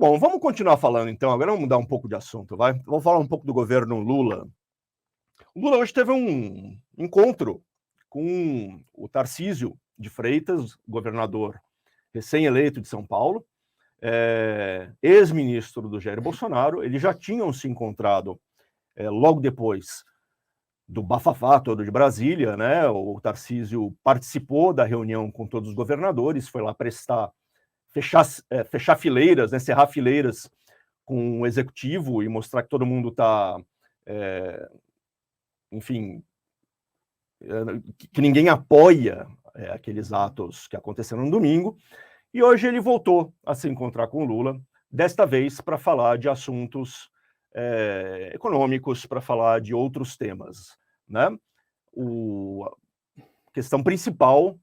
bom, vamos continuar falando então. Agora vamos mudar um pouco de assunto, vai? Vamos falar um pouco do governo Lula. O Lula hoje teve um encontro com o Tarcísio de Freitas, governador recém-eleito de São Paulo, ex-ministro do Jair Bolsonaro. Eles já tinham se encontrado logo depois do bafafá todo de Brasília, né? O Tarcísio participou da reunião com todos os governadores, foi lá fechar fileiras, né? Cerrar fileiras com o executivo e mostrar que todo mundo está, enfim, que ninguém apoia aqueles atos que aconteceram no domingo. E hoje ele voltou a se encontrar com o Lula, desta vez para falar de assuntos econômicos, para falar de outros temas, né? A questão principal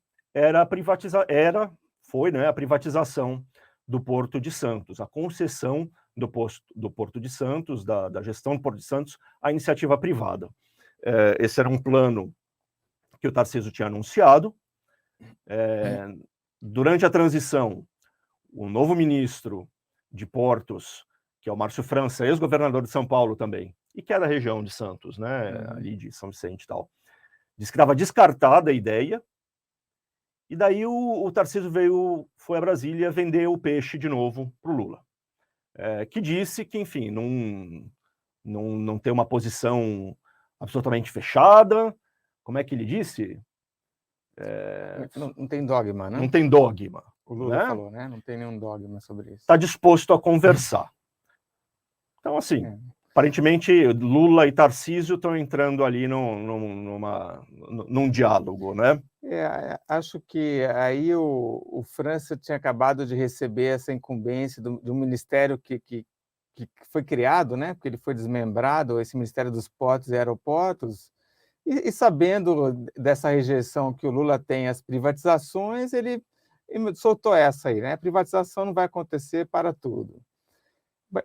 foi a privatização do Porto de Santos, a concessão do Porto de Santos, da gestão do Porto de Santos, à iniciativa privada. Esse era um plano que o Tarcísio tinha anunciado. Durante a transição, o novo ministro de Portos, que é o Márcio França, ex-governador de São Paulo também, e que é da região de Santos, né, ali de São Vicente e tal, disse que estava descartada a ideia, e daí o Tarcísio foi a Brasília vender o peixe de novo para o Lula, que disse que, enfim, não tem uma posição absolutamente fechada. Como é que ele disse? Não tem dogma, né? Não tem dogma. O Lula falou, né? Não tem nenhum dogma sobre isso. Está disposto a conversar. Então, assim, aparentemente, Lula e Tarcísio estão entrando ali num diálogo, né? Acho que aí o França tinha acabado de receber essa incumbência do ministério que foi criado, né? Porque ele foi desmembrado, esse Ministério dos Portos e Aeroportos, e sabendo dessa rejeição que o Lula tem às privatizações, ele soltou essa aí, né? A privatização não vai acontecer para tudo.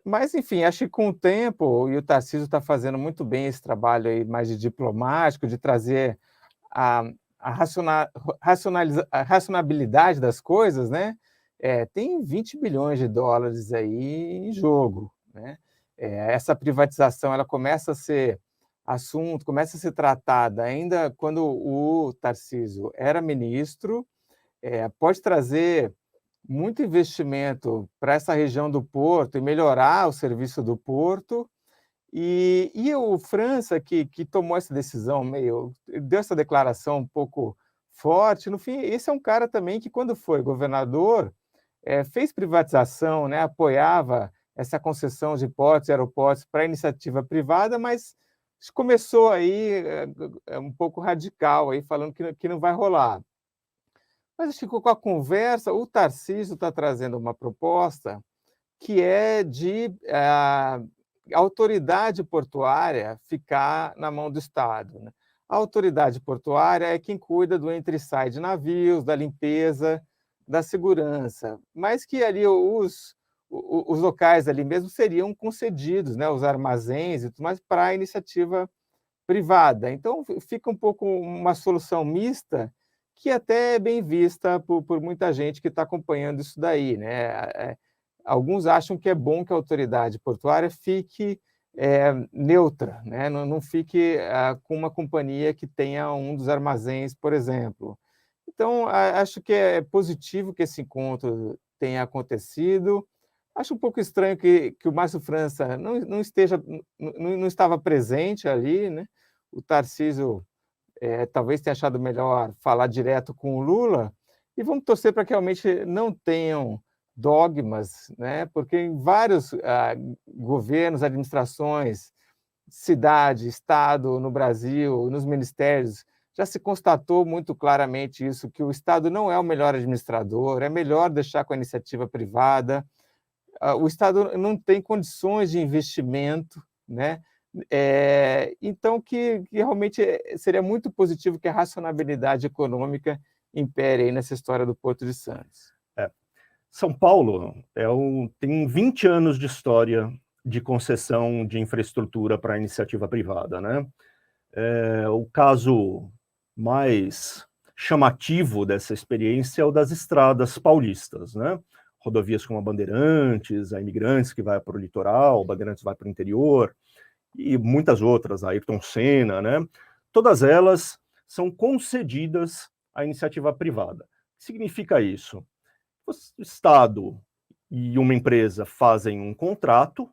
Mas, enfim, acho que com o tempo, e o Tarcísio está fazendo muito bem esse trabalho aí mais de diplomático, de trazer a racionalidade das coisas, né? Tem 20 bilhões de dólares aí em jogo, né? Essa privatização ela começa a ser assunto, começa a ser tratada ainda quando o Tarcísio era ministro, pode trazer muito investimento para essa região do Porto e melhorar o serviço do Porto. E o França, que tomou essa decisão, deu essa declaração um pouco forte, no fim, esse é um cara também que, quando foi governador, fez privatização, né, apoiava essa concessão de portos e aeroportos para a iniciativa privada, mas começou aí um pouco radical, aí, falando que não vai rolar. Mas acho que com a conversa, o Tarcísio está trazendo uma proposta que é de a autoridade portuária ficar na mão do Estado, né? A autoridade portuária é quem cuida do entra e sai de navios, da limpeza, da segurança, mas que ali os locais ali mesmo seriam concedidos, né, os armazéns e tudo mais, para a iniciativa privada. Então, fica um pouco uma solução mista, que até é bem vista por muita gente que está acompanhando isso daí, né? Alguns acham que é bom que a autoridade portuária fique neutra, né? Não fique com uma companhia que tenha um dos armazéns, por exemplo. Então, acho que é positivo que esse encontro tenha acontecido. Acho um pouco estranho que o Márcio França não estava presente ali, né? O Tarcísio talvez tenha achado melhor falar direto com o Lula, e vamos torcer para que realmente não tenham dogmas, né? Porque em vários governos, administrações, cidade, estado no Brasil, nos ministérios, já se constatou muito claramente isso, que o Estado não é o melhor administrador, é melhor deixar com a iniciativa privada. O Estado não tem condições de investimento, né? Então, que realmente seria muito positivo que a racionalidade econômica impere aí nessa história do Porto de Santos. São Paulo tem 20 anos de história de concessão de infraestrutura para a iniciativa privada, né? O caso mais chamativo dessa experiência é o das estradas paulistas, né? rodovias como a Bandeirantes, a Imigrantes, que vai para o litoral, Bandeirantes vai para o interior, e muitas outras, a Ayrton Senna, né? Todas elas são concedidas à iniciativa privada. O que significa isso? O Estado e uma empresa fazem um contrato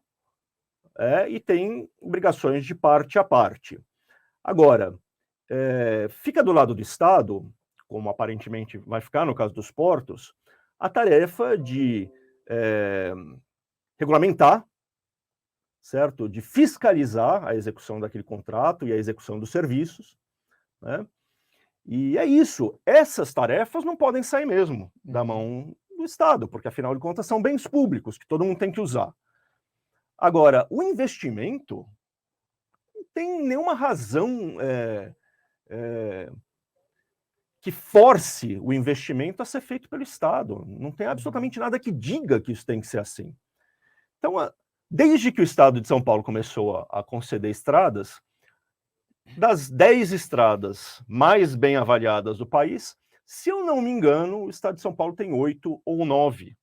e têm obrigações de parte a parte. Agora, fica do lado do Estado, como aparentemente vai ficar no caso dos portos, a tarefa de regulamentar, certo? De fiscalizar a execução daquele contrato e a execução dos serviços, né? E é isso. Essas tarefas não podem sair mesmo da mão do Estado, porque afinal de contas são bens públicos que todo mundo tem que usar. Agora, o investimento não tem nenhuma razão que force o investimento a ser feito pelo Estado. Não tem absolutamente nada que diga que isso tem que ser assim. Então, desde que o Estado de São Paulo começou a conceder estradas, das 10 estradas mais bem avaliadas do país, se eu não me engano, o Estado de São Paulo tem 8 ou 9,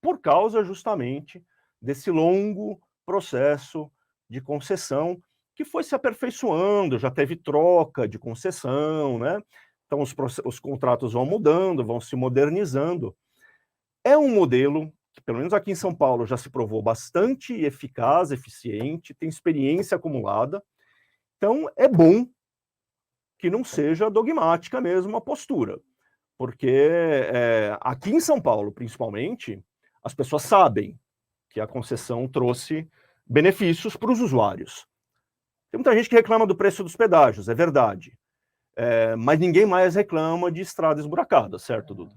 por causa justamente desse longo processo de concessão que foi se aperfeiçoando, já teve troca de concessão, né? Então os contratos vão mudando, vão se modernizando. É um modelo que, pelo menos aqui em São Paulo, já se provou bastante eficaz, eficiente, tem experiência acumulada. Então, é bom que não seja dogmática mesmo a postura, porque aqui em São Paulo, principalmente, as pessoas sabem que a concessão trouxe benefícios para os usuários. Tem muita gente que reclama do preço dos pedágios, é verdade, mas ninguém mais reclama de estrada esburacada, certo, Duda?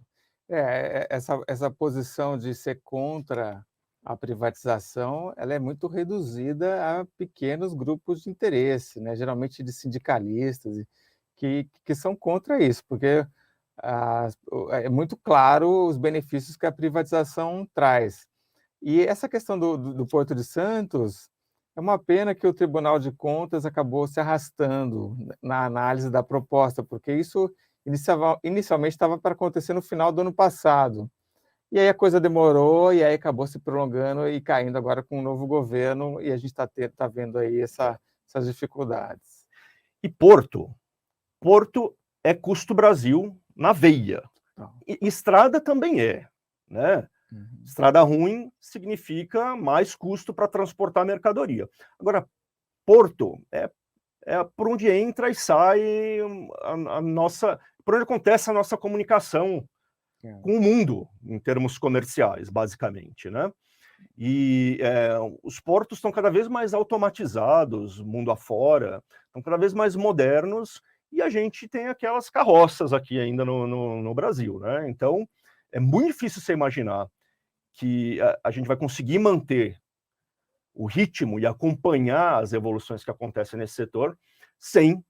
Essa posição de ser contra a privatização, ela é muito reduzida a pequenos grupos de interesse, né? Geralmente de sindicalistas, que são contra isso, porque é muito claro os benefícios que a privatização traz. E essa questão do Porto de Santos, é uma pena que o Tribunal de Contas acabou se arrastando na análise da proposta, porque isso inicialmente estava para acontecer no final do ano passado. E aí a coisa demorou, e aí acabou se prolongando e caindo agora com o novo governo, e a gente está vendo aí essas dificuldades. E Porto é custo Brasil na veia. E estrada também é, né? Estrada ruim significa mais custo para transportar mercadoria. Agora, Porto é por onde entra e sai por onde acontece a nossa comunicação com o mundo, em termos comerciais, basicamente, né? E os portos estão cada vez mais automatizados, mundo afora, estão cada vez mais modernos, e a gente tem aquelas carroças aqui ainda no Brasil, né? Então, é muito difícil você imaginar que a gente vai conseguir manter o ritmo e acompanhar as evoluções que acontecem nesse setor sem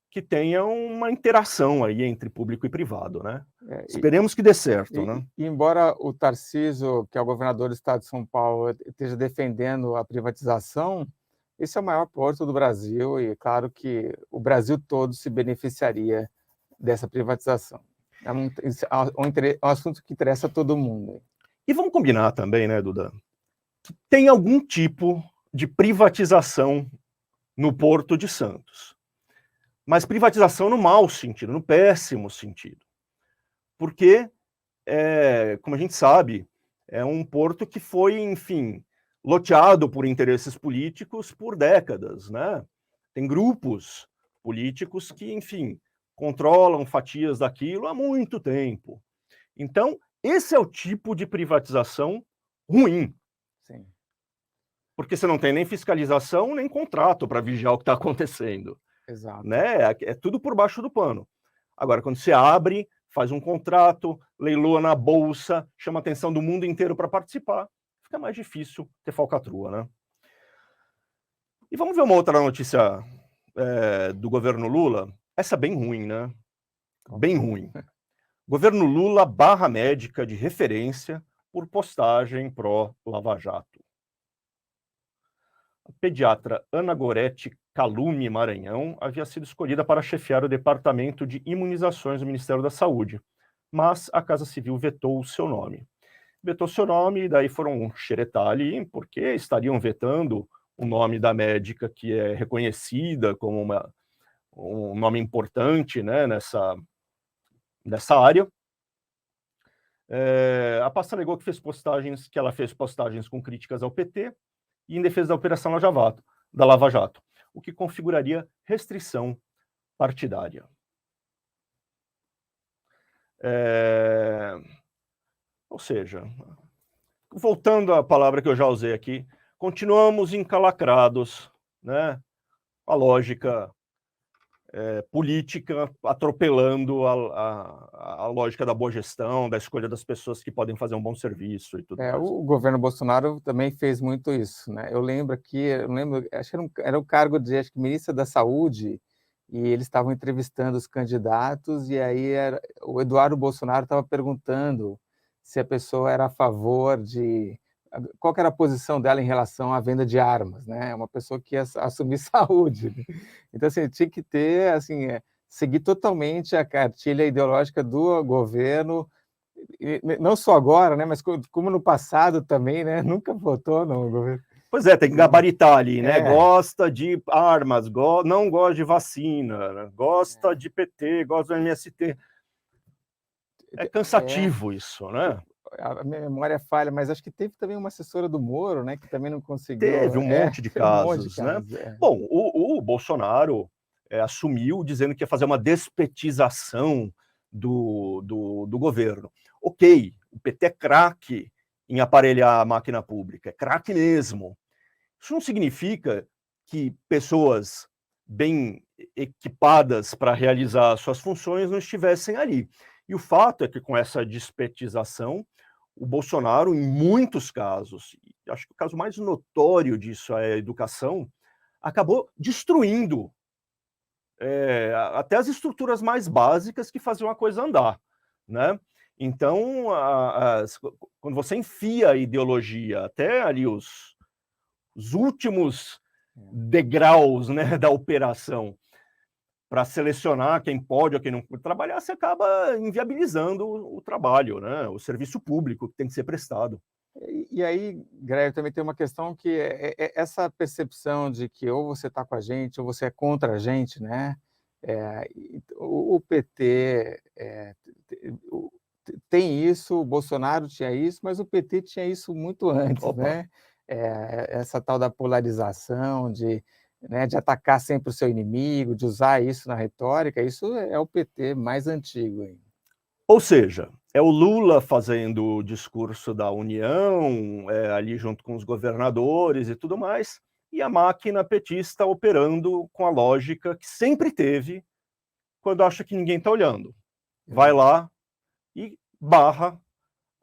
que tenha uma interação aí entre público e privado, né? Esperemos que dê certo, né? E embora o Tarcísio, que é o governador do estado de São Paulo, esteja defendendo a privatização, esse é o maior porto do Brasil e, claro, que o Brasil todo se beneficiaria dessa privatização. É um assunto que interessa a todo mundo. E vamos combinar também, né, Duda? Que tem algum tipo de privatização no Porto de Santos. Mas privatização no mau sentido, no péssimo sentido. Porque, como a gente sabe, é um porto que foi, enfim, loteado por interesses políticos por décadas, né? Tem grupos políticos que, enfim, controlam fatias daquilo há muito tempo. Então, esse é o tipo de privatização ruim. Sim. Porque você não tem nem fiscalização, nem contrato para vigiar o que está acontecendo. Exato. Né? É tudo por baixo do pano. Agora, quando você abre, faz um contrato, leiloa na bolsa, chama a atenção do mundo inteiro para participar, fica mais difícil ter falcatrua, né? E vamos ver uma outra notícia do governo Lula. Essa é bem ruim, né? Bem ruim. Governo Lula barra médica de referência por postagem pró-Lava Jato. A pediatra Ana Gorete Calume Maranhão havia sido escolhida para chefiar o Departamento de Imunizações do Ministério da Saúde, mas a Casa Civil vetou o seu nome. vetou seu nome, e daí foram xeretar ali, porque estariam vetando o nome da médica que é reconhecida como um nome importante, né, nessa área. A pasta negou que ela fez postagens com críticas ao PT e em defesa da Operação Lava Jato, o que configuraria restrição partidária. Ou seja, voltando à palavra que eu já usei aqui, continuamos encalacrados, né, a lógica política, atropelando a lógica da boa gestão, da escolha das pessoas que podem fazer um bom serviço e tudo mais. O governo Bolsonaro também fez muito isso, né? Eu lembro, acho que era um cargo de, acho que, ministra da Saúde, e eles estavam entrevistando os candidatos, e aí o Eduardo Bolsonaro estava perguntando se a pessoa era a favor de... Qual que era a posição dela em relação à venda de armas, né? Uma pessoa que ia assumir saúde. Então, assim, tinha que ter, assim, seguir totalmente a cartilha ideológica do governo, não só agora, né? Mas como no passado também, né? Nunca votou no governo. Pois é, tem que gabaritar ali, né? Gosta de armas, não gosta de vacina, gosta de PT, gosta do MST. É cansativo isso, né? A minha memória falha, mas acho que teve também uma assessora do Moro, né, que também não conseguiu. Teve um monte de casos, né? Bom, o Bolsonaro assumiu dizendo que ia fazer uma despetização do governo. Ok, o PT é craque em aparelhar a máquina pública, é craque mesmo. Isso não significa que pessoas bem equipadas para realizar suas funções não estivessem ali. E o fato é que com essa despetização, o Bolsonaro, em muitos casos, acho que o caso mais notório disso é a educação, acabou destruindo até as estruturas mais básicas que faziam a coisa andar, né? Então, quando você enfia a ideologia até ali os últimos degraus, né, da operação, para selecionar quem pode ou quem não pode trabalhar, você acaba inviabilizando o trabalho, né? O serviço público que tem que ser prestado. E aí, Greg, também tem uma questão que é essa percepção de que ou você está com a gente ou você é contra a gente, né? O PT tem isso, o Bolsonaro tinha isso, mas o PT tinha isso muito antes, né? Essa tal da polarização, de atacar sempre o seu inimigo, de usar isso na retórica, isso é o PT mais antigo ainda. Ou seja, é o Lula fazendo o discurso da União, ali junto com os governadores e tudo mais, e a máquina petista operando com a lógica que sempre teve quando acha que ninguém está olhando. Vai lá e barra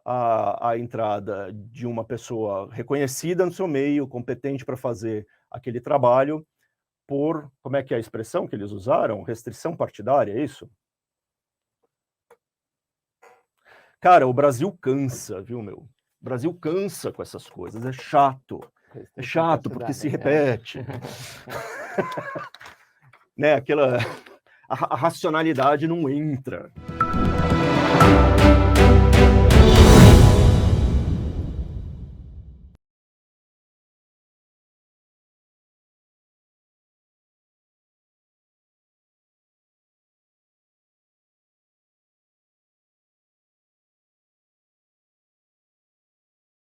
a entrada de uma pessoa reconhecida no seu meio, competente para fazer aquele trabalho, por, como é que é a expressão que eles usaram? Restrição partidária, é isso? Cara, o Brasil cansa, viu, meu? O Brasil cansa com essas coisas, é chato. É chato porque se repete. Né, a racionalidade não entra.